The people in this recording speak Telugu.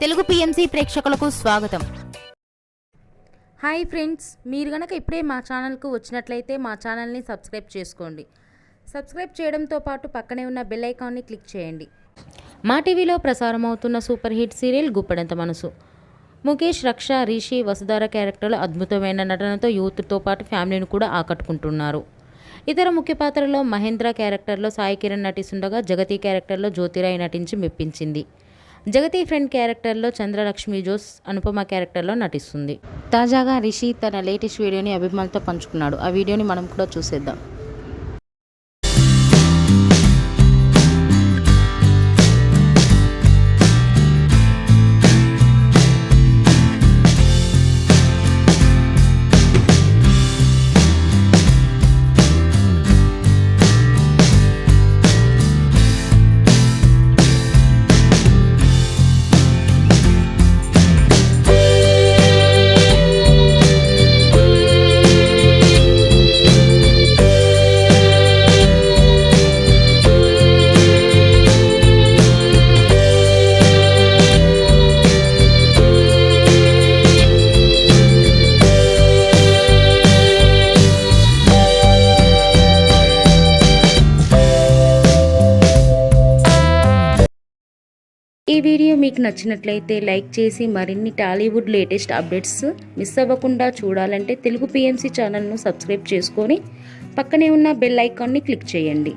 తెలుగు పిఎంసి ప్రేక్షకులకు స్వాగతం. హాయ్ ఫ్రెండ్స్, మీరు గనక ఇప్పుడే మా ఛానల్కు వచ్చినట్లయితే మా ఛానల్ని సబ్స్క్రైబ్ చేసుకోండి. సబ్స్క్రైబ్ చేయడంతో పాటు పక్కనే ఉన్న బెల్ ఐకాన్ని క్లిక్ చేయండి. మా టీవీలో ప్రసారం అవుతున్న సూపర్ హిట్ సీరియల్ గుప్పెడంత మనసు. ముఖేష్, రక్ష, రిషి, వసుధార క్యారెక్టర్లు అద్భుతమైన నటనతో యూత్తో పాటు ఫ్యామిలీని కూడా ఆకట్టుకుంటున్నారు. ఇతర ముఖ్య పాత్రలో మహేంద్ర క్యారెక్టర్లో సాయి కిరణ్ నటిస్తుండగా జగతి క్యారెక్టర్లో జ్యోతిరాయ్ నటించి మెప్పించింది. జగతి ఫ్రెండ్ క్యారెక్టర్లో చంద్రలక్ష్మి జోస్ అనుపమ క్యారెక్టర్లో నటిస్తుంది. తాజాగా రిషి తన లేటెస్ట్ వీడియోని అభిమానులతో పంచుకున్నాడు. ఆ వీడియోని మనం కూడా చూసేద్దాం. ఈ వీడియో మీకు నచ్చినట్లయితే లైక్ చేసి మరిన్ని టాలీవుడ్ లేటెస్ట్ అప్డేట్స్ మిస్ అవ్వకుండా చూడాలంటే తెలుగు పిఎంసి ఛానల్ను సబ్స్క్రైబ్ చేసుకొని పక్కనే ఉన్న బెల్ ఐకాన్ని క్లిక్ చేయండి.